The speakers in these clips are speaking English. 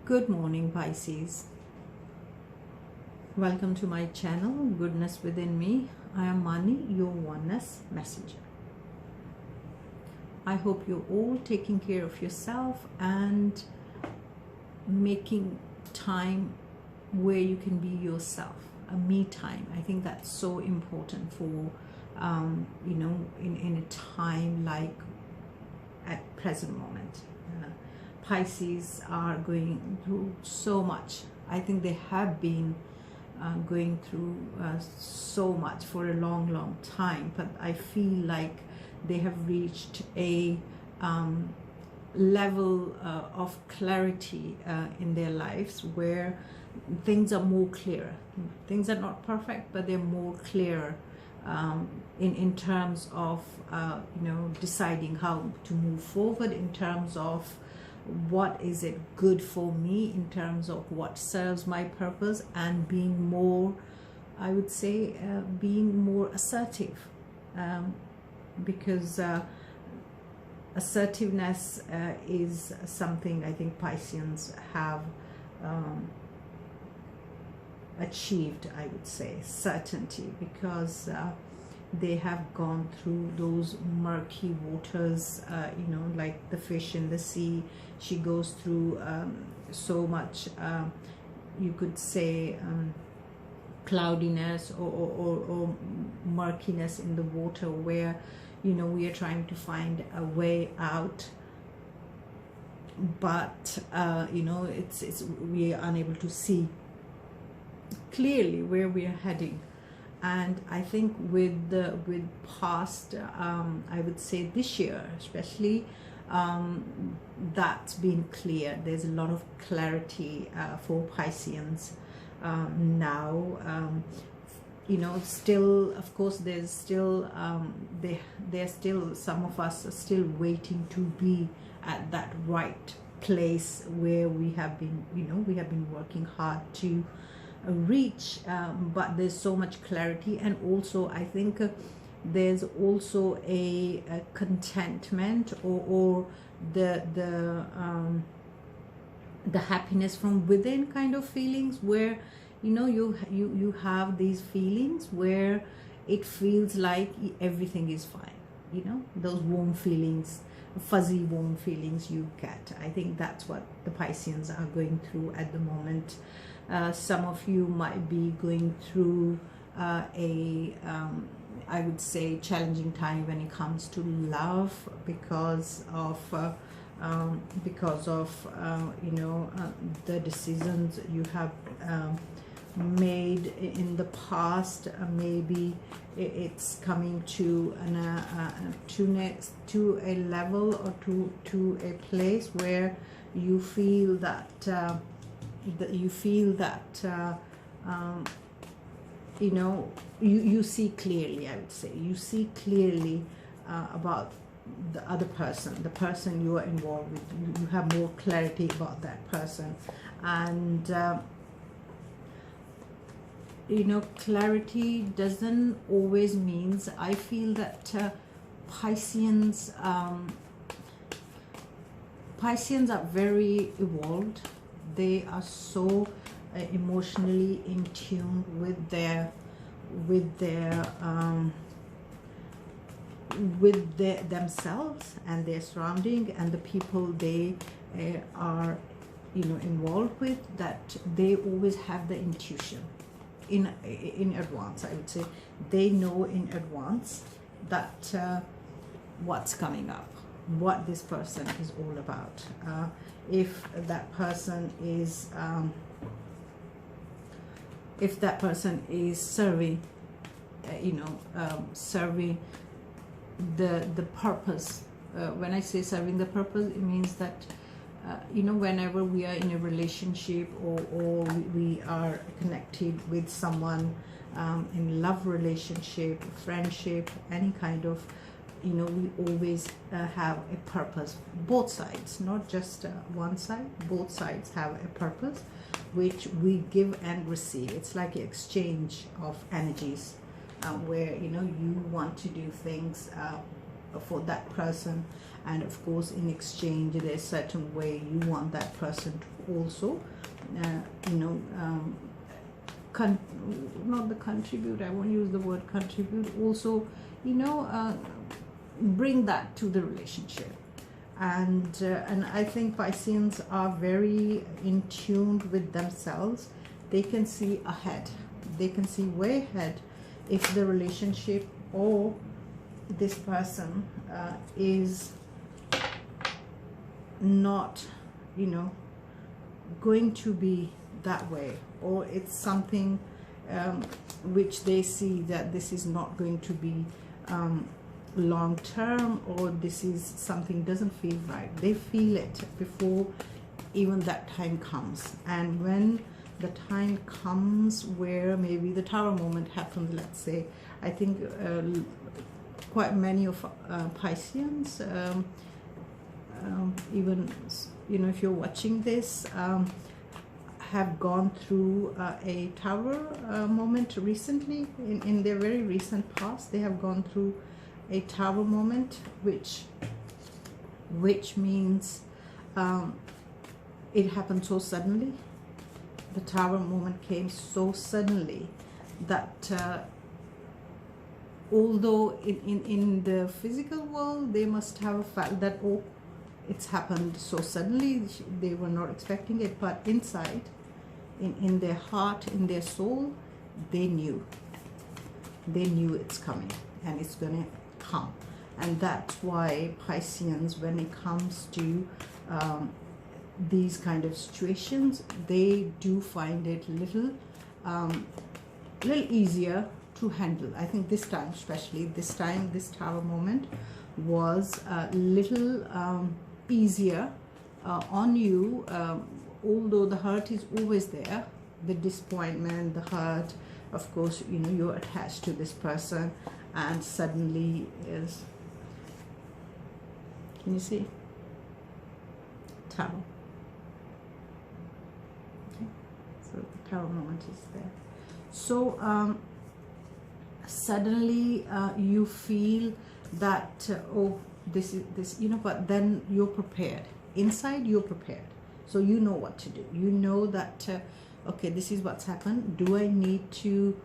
Good morning, Pisces. Welcome to my channel, Goodness Within Me. I am Mani, your oneness messenger. I hope you're all taking care of yourself and making time where you can be yourself, a me time. I think that's so important for, in a time like at present moment. Pisces are going through so much. I think they have been going through so much for a long time, but I feel like they have reached a level of clarity in their lives where things are more clear. Things are not perfect, but they're more clear in terms of deciding how to move forward, in terms of what is it good for me, in terms of what serves my purpose, and being more, I would say, being more assertive, because assertiveness is something I think Pisceans have achieved, I would say, certainty, because they have gone through those murky waters, like the fish in the sea. She goes through so much, you could say, cloudiness or murkiness in the water, where we are trying to find a way out, but it's we are unable to see clearly where we are heading. And I think with past, I would say this year especially, that's been clear. There's a lot of clarity for Pisceans now. Still, of course, there's still there's still, some of us are still waiting to be at that right place where we have been, we have been working hard to reach, but there's so much clarity. And also I think there's also a contentment or the happiness from within kind of feelings, where you have these feelings where it feels like everything is fine, those warm feelings, fuzzy warm feelings you get. I think that's what the Pisceans are going through at the moment. Some of you might be going through I would say, challenging time when it comes to love, because of the decisions you have made in the past. Maybe it's coming to a level or to a place where you feel that you see clearly. I would say you see clearly about the other person, the person you are involved with. You have more clarity about that person. And clarity doesn't always means, I feel that Pisceans are very evolved. They are so emotionally in tune with themselves and their surrounding and the people they are involved with, that they always have the intuition in advance. I would say they know in advance that what's coming up, what this person is all about. If that person is serving, serving the purpose. When I say serving the purpose, it means that whenever we are in a relationship or we are connected with someone, in love relationship, friendship, any kind of, we always have a purpose. Both sides, not just one side. Both sides have a purpose, which we give and receive. It's like an exchange of energies, where you want to do things for that person, and of course in exchange there's a certain way you want that person to also not the contribute, I won't use the word contribute, also bring that to the relationship. And I think Pisceans are very in tune with themselves. They can see ahead, they can see way ahead if the relationship or this person is not going to be that way, or it's something which they see that this is not going to be long term, or this is something doesn't feel right. They feel it before even that time comes. And when the time comes where maybe the Tower moment happens, let's say, I think quite many of Pisceans, even if you're watching this, have gone through a Tower moment recently. In their very recent past, they have gone through a Tower moment, which means it happened so suddenly. The Tower moment came so suddenly that although in the physical world they must have felt that, oh, it's happened so suddenly, they were not expecting it, but inside, in their heart, in their soul, they knew it's coming, and it's gonna come. And that's why Pisceans, when it comes to these kind of situations, they do find it little easier to handle. I think this time, especially this time, this Tower moment was a little easier on you, although the hurt is always there, the disappointment, the hurt. Of course, you're attached to this person, and suddenly is, can you see? Tower. Okay, so the Tower moment is there. So suddenly you feel that oh, this is this, but then you're prepared. Inside, you're prepared, so you know what to do. You know that okay, this is what's happened. Do I need to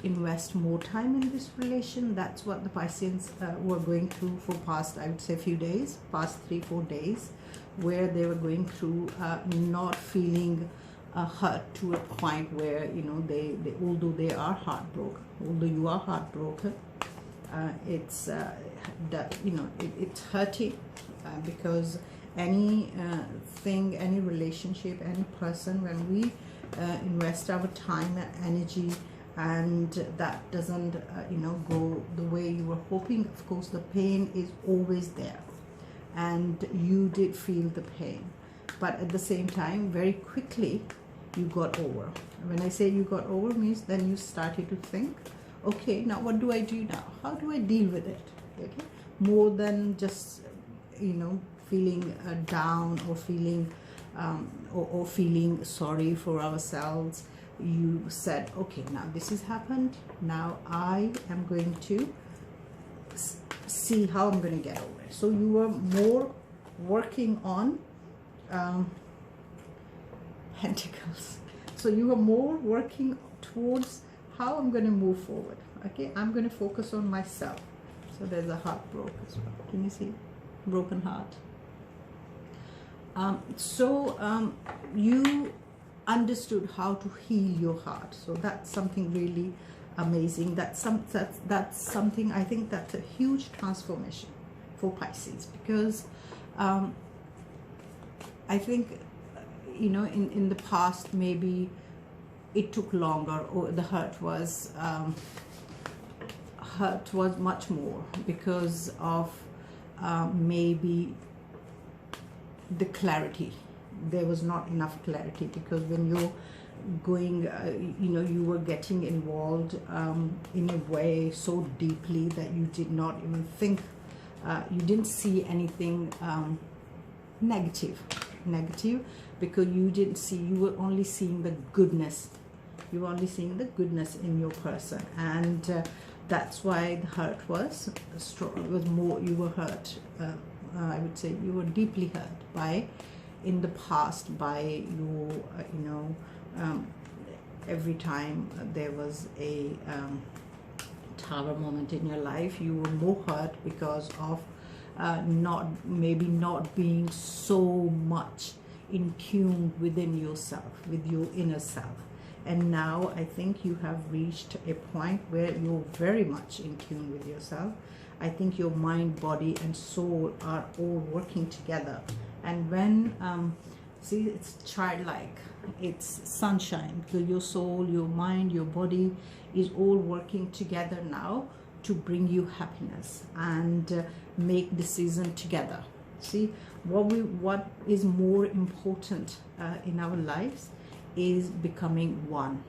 invest more time in this relation? That's what the Pisceans were going through for past, I would say, few days, past 3-4 days, where they were going through not feeling hurt to a point where they although they are heartbroken, although you are heartbroken, it's that it's hurting, because any thing, any relationship, any person, when we invest our time and energy, and that doesn't go the way you were hoping, of course the pain is always there, and you did feel the pain, but at the same time very quickly you got over. When I say you got over, means then you started to think, okay, now what do I do now? How do I deal with it? Okay, more than just feeling down, or feeling or feeling sorry for ourselves. You said, okay, now this has happened, now I am going to see how I'm going to get over it. So you were more working on Pentacles. So you were more working towards how I'm going to move forward. Okay, I'm going to focus on myself. So there's a heart broke as well. Can you see? Broken heart. You understood how to heal your heart. So that's something really amazing. That's something, I think that's a huge transformation for Pisces, because I think in the past maybe it took longer, or the hurt was much more because of maybe the clarity. There was not enough clarity, because when you're going you were getting involved in a way so deeply that you did not even think, you didn't see anything negative, because you didn't see, you were only seeing the goodness. You were only seeing the goodness in your person. And that's why the hurt was strong. It was more, you were hurt, I would say you were deeply hurt by, in the past, by your every time there was a tower moment in your life, you were more hurt because of not being so much in tune within yourself, with your inner self. And now I think you have reached a point where you're very much in tune with yourself. I think your mind, body and soul are all working together. And when see, it's childlike, it's sunshine, because your soul, your mind, your body is all working together now to bring you happiness and make decision together. See, what is more important in our lives is becoming one.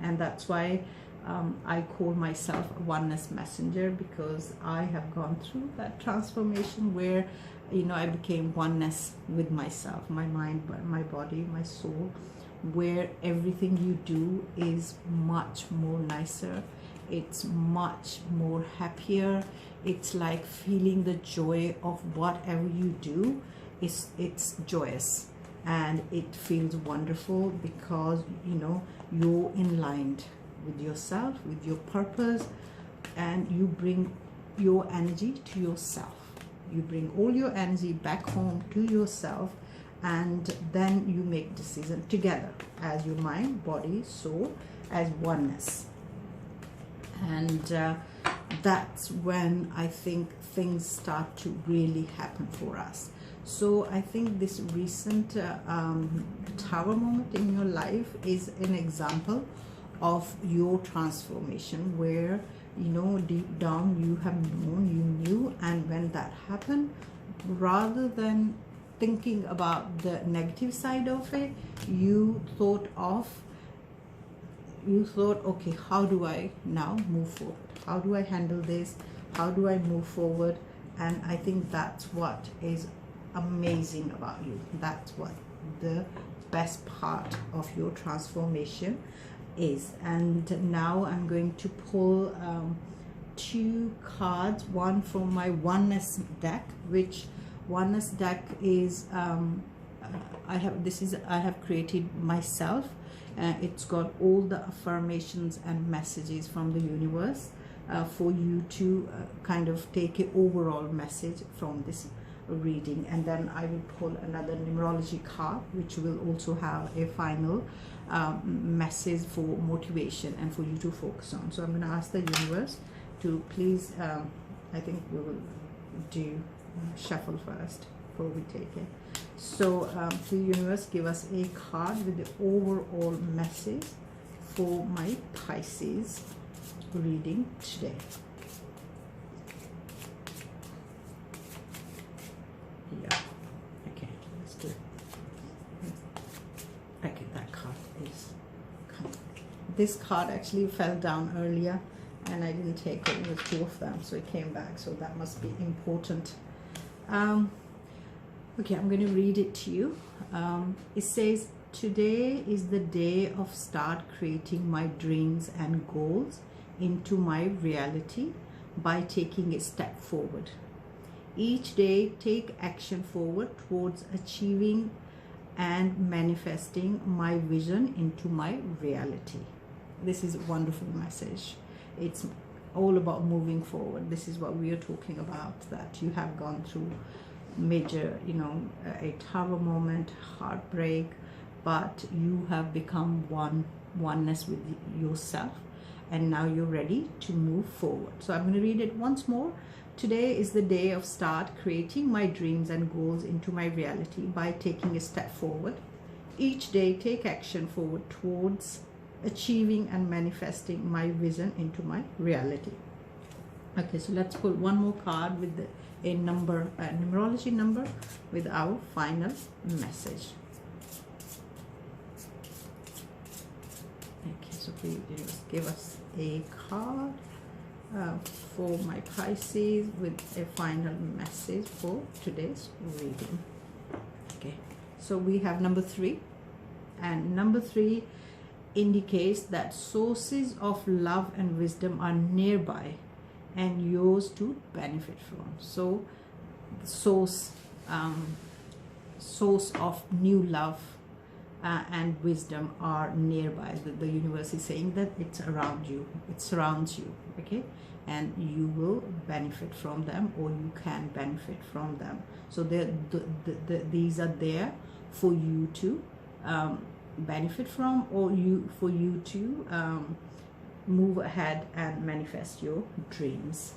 And that's why I call myself a oneness messenger, because I have gone through that transformation where I became oneness with myself, my mind, my body, my soul, where everything you do is much more nicer, it's much more happier. It's like feeling the joy of whatever you do. It's joyous and it feels wonderful, because you're in line with yourself, with your purpose, and you bring your energy to yourself. You bring all your energy back home to yourself, and then you make decision together as your mind, body, soul, as oneness. And that's when I think things start to really happen for us. So I think this recent tower moment in your life is an example of your transformation, where deep down you have known, you knew, and when that happened, rather than thinking about the negative side of it, you thought, okay, how do I now move forward? How do I handle this? How do I move forward? And I think that's what is amazing about you. That's what the best part of your transformation is. And now I'm going to pull 2 cards, one from my oneness deck, which oneness deck is I have created myself. It's got all the affirmations and messages from the universe for you to kind of take an overall message from this reading. And then I will pull another numerology card, which will also have a final message for motivation and for you to focus on. So I'm going to ask the universe to please, I think we will do shuffle first before we take it. So the universe, give us a card with the overall message for my Pisces reading today. Yeah, okay, let's do it. Okay, that card is coming. This card actually fell down earlier and I didn't take it. It was 2 of them, so it came back, so that must be important. Okay, I'm going to read it to you. It says, today is the day of start creating my dreams and goals into my reality by taking a step forward. Each day, take action forward towards achieving and manifesting my vision into my reality. This is a wonderful message. It's all about moving forward. This is what we are talking about, that you have gone through major, a tower moment, heartbreak, but you have become oneness with yourself, and now you're ready to move forward. So I'm going to read it once more. Today is the day of start creating my dreams and goals into my reality by taking a step forward. Each day, take action forward towards achieving and manifesting my vision into my reality. Okay, so let's pull one more card with a number, a numerology number, with our final message. Okay, so please give us a card for my Pisces with a final message for today's reading. Okay, so we have number 3, and number 3 indicates that sources of love and wisdom are nearby and yours to benefit from. So the source of new love and wisdom are nearby. The universe is saying that it's around you, it surrounds you, okay, and you will benefit from them, or you can benefit from them. So these are there for you to benefit from, or for you to move ahead and manifest your dreams.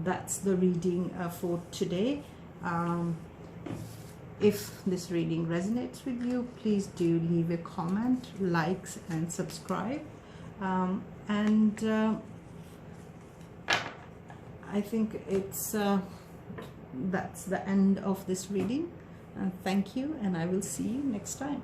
That's the reading for today. If this reading resonates with you, please do leave a comment, likes and subscribe. I think it's that's the end of this reading. Thank you, and I will see you next time.